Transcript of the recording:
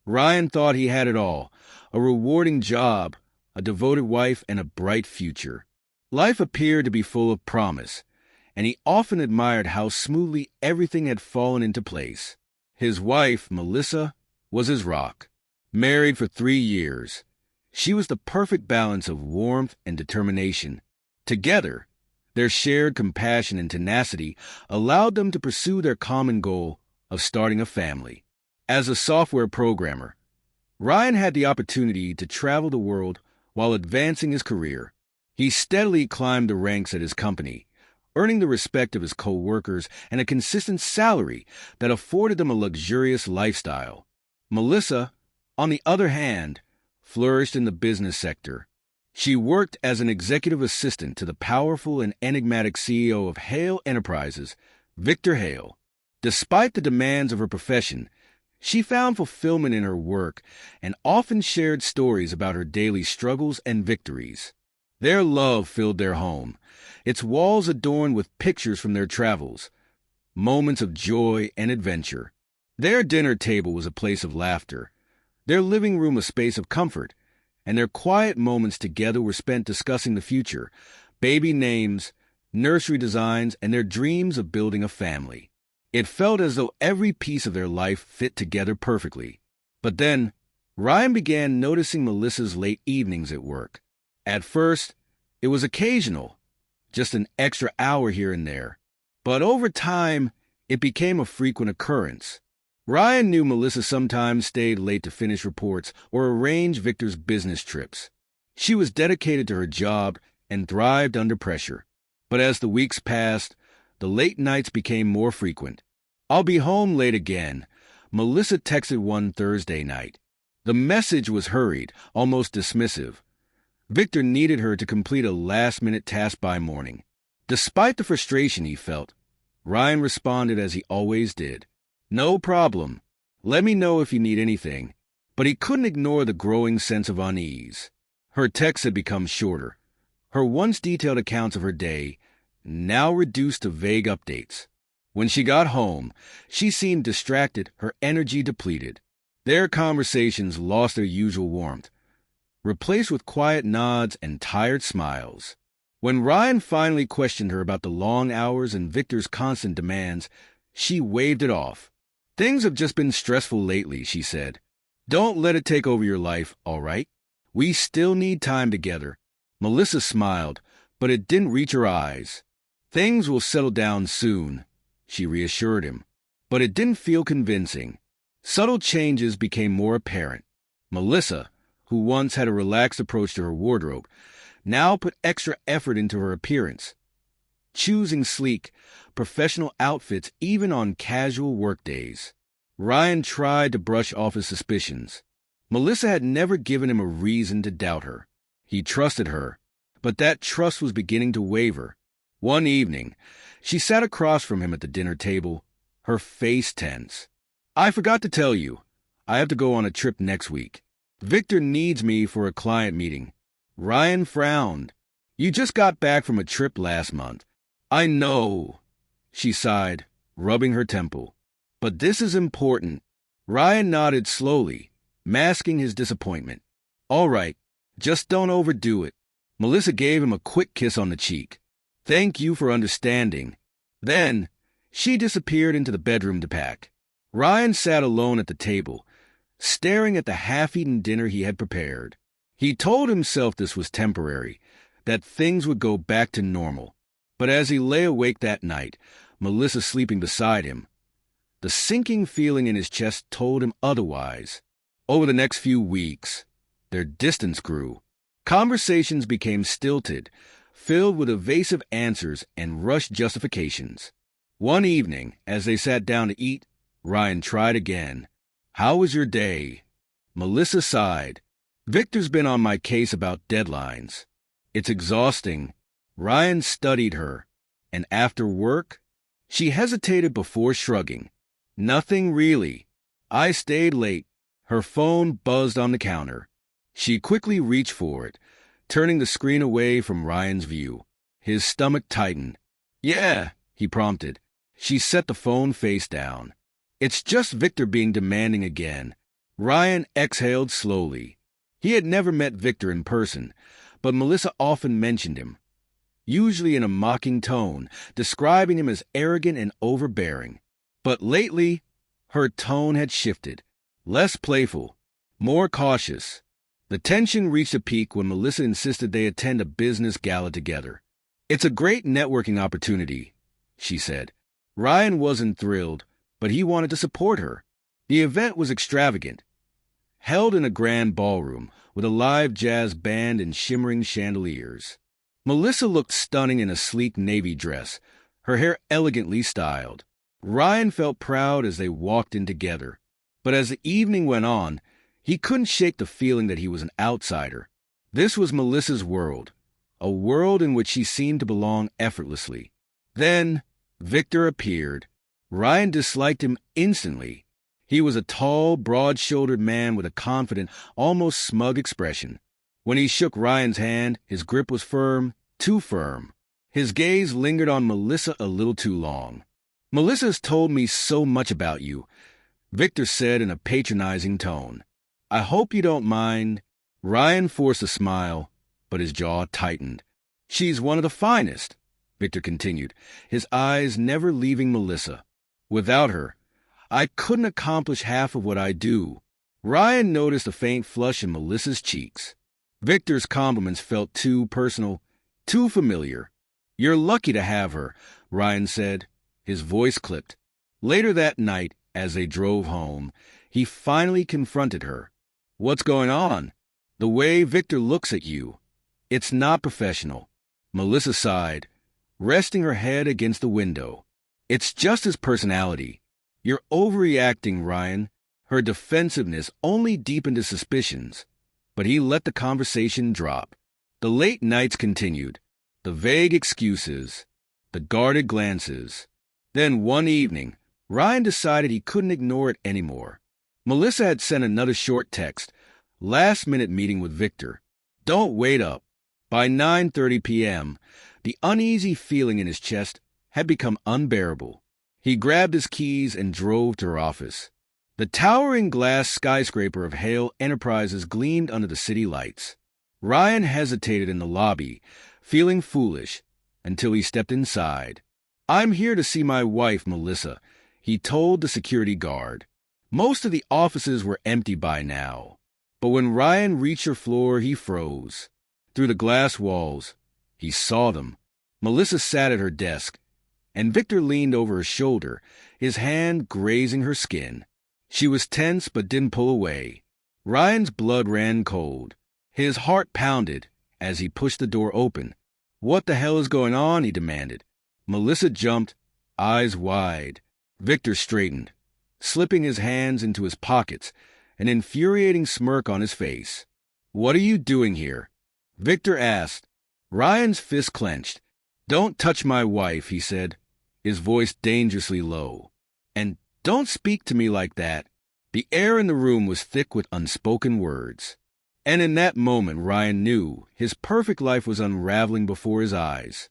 Ryan thought he had it all: a rewarding job, a devoted wife, and a bright future. Life appeared to be full of promise, and he often admired how smoothly everything had fallen into place. His wife, Melissa, was his rock. Married for 3 years, she was the perfect balance of warmth and determination. Together, their shared compassion and tenacity allowed them to pursue their common goal of starting a family. As a software programmer, Ryan had the opportunity to travel the world while advancing his career. He steadily climbed the ranks at his company, earning the respect of his co-workers and a consistent salary that afforded them a luxurious lifestyle. Melissa, on the other hand, flourished in the business sector. She worked as an executive assistant to the powerful and enigmatic CEO of Hale Enterprises, Victor Hale. Despite the demands of her profession, she found fulfillment in her work and often shared stories about her daily struggles and victories. Their love filled their home, its walls adorned with pictures from their travels, moments of joy and adventure. Their dinner table was a place of laughter, their living room a space of comfort, and their quiet moments together were spent discussing the future, baby names, nursery designs, and their dreams of building a family. It felt as though every piece of their life fit together perfectly. But then, Ryan began noticing Melissa's late evenings at work. At first, it was occasional, just an extra hour here and there. But over time, it became a frequent occurrence. Ryan knew Melissa sometimes stayed late to finish reports or arrange Victor's business trips. She was dedicated to her job and thrived under pressure. But as the weeks passed, the late nights became more frequent. "I'll be home late again," Melissa texted one Thursday night. The message was hurried, almost dismissive. Victor needed her to complete a last-minute task by morning. Despite the frustration he felt, Ryan responded as he always did. "No problem. Let me know if you need anything." But he couldn't ignore the growing sense of unease. Her texts had become shorter. Her once detailed accounts of her day now reduced to vague updates. When she got home, she seemed distracted, her energy depleted. Their conversations lost their usual warmth, replaced with quiet nods and tired smiles. When Ryan finally questioned her about the long hours and Victor's constant demands, she waved it off. "Things have just been stressful lately," she said. "Don't let it take over your life, all right? We still need time together." Melissa smiled, but it didn't reach her eyes. "Things will settle down soon," she reassured him. But it didn't feel convincing. Subtle changes became more apparent. Melissa, who once had a relaxed approach to her wardrobe, now put extra effort into her appearance, choosing sleek, professional outfits even on casual work days. Ryan tried to brush off his suspicions. Melissa had never given him a reason to doubt her. He trusted her, but that trust was beginning to waver. One evening, she sat across from him at the dinner table, her face tense. "I forgot to tell you, I have to go on a trip next week. Victor needs me for a client meeting." Ryan frowned. "You just got back from a trip last month." "I know," she sighed, rubbing her temple. "But this is important." Ryan nodded slowly, masking his disappointment. "All right, just don't overdo it." Melissa gave him a quick kiss on the cheek. "Thank you for understanding." Then, she disappeared into the bedroom to pack. Ryan sat alone at the table, staring at the half-eaten dinner he had prepared. He told himself this was temporary, that things would go back to normal. But as he lay awake that night, Melissa sleeping beside him, the sinking feeling in his chest told him otherwise. Over the next few weeks, their distance grew. Conversations became stilted, filled with evasive answers and rushed justifications. One evening, as they sat down to eat, Ryan tried again. "How was your day?" Melissa sighed. "Victor's been on my case about deadlines. It's exhausting." Ryan studied her, and after work, she hesitated before shrugging. "Nothing really. I stayed late." Her phone buzzed on the counter. She quickly reached for it, turning the screen away from Ryan's view. His stomach tightened. "Yeah," he prompted. She set the phone face down. "It's just Victor being demanding again." Ryan exhaled slowly. He had never met Victor in person, but Melissa often mentioned him, usually in a mocking tone, describing him as arrogant and overbearing. But lately, her tone had shifted, less playful, more cautious. The tension reached a peak when Melissa insisted they attend a business gala together. "It's a great networking opportunity," she said. Ryan wasn't thrilled, but he wanted to support her. The event was extravagant, held in a grand ballroom with a live jazz band and shimmering chandeliers. Melissa looked stunning in a sleek navy dress, her hair elegantly styled. Ryan felt proud as they walked in together, but as the evening went on, he couldn't shake the feeling that he was an outsider. This was Melissa's world, a world in which she seemed to belong effortlessly. Then Victor appeared. Ryan disliked him instantly. He was a tall, broad-shouldered man with a confident, almost smug expression. When he shook Ryan's hand, his grip was firm, too firm. His gaze lingered on Melissa a little too long. "Melissa's told me so much about you," Victor said in a patronizing tone. "I hope you don't mind." Ryan forced a smile, but his jaw tightened. "She's one of the finest," Victor continued, his eyes never leaving Melissa. "Without her, I couldn't accomplish half of what I do." Ryan noticed a faint flush in Melissa's cheeks. Victor's compliments felt too personal, too familiar. "You're lucky to have her," Ryan said. His voice clipped. Later that night, as they drove home, he finally confronted her. "What's going on? The way Victor looks at you. It's not professional." Melissa sighed, resting her head against the window. "It's just his personality." "You're overreacting, Ryan." Her defensiveness only deepened his suspicions, but he let the conversation drop. The late nights continued, the vague excuses, the guarded glances. Then one evening, Ryan decided he couldn't ignore it anymore. Melissa had sent another short text, last-minute meeting with Victor. "Don't wait up." By 9:30 p.m., the uneasy feeling in his chest had become unbearable. He grabbed his keys and drove to her office. The towering glass skyscraper of Hale Enterprises gleamed under the city lights. Ryan hesitated in the lobby, feeling foolish, until he stepped inside. "I'm here to see my wife, Melissa," he told the security guard. Most of the offices were empty by now, but when Ryan reached her floor, he froze. Through the glass walls, he saw them. Melissa sat at her desk, and Victor leaned over her shoulder, his hand grazing her skin. She was tense but didn't pull away. Ryan's blood ran cold. His heart pounded as he pushed the door open. "What the hell is going on?" he demanded. Melissa jumped, eyes wide. Victor straightened, slipping his hands into his pockets, an infuriating smirk on his face. "What are you doing here?" Victor asked. Ryan's fist clenched. "Don't touch my wife," he said, his voice dangerously low. "And don't speak to me like that." The air in the room was thick with unspoken words. And in that moment, Ryan knew his perfect life was unraveling before his eyes.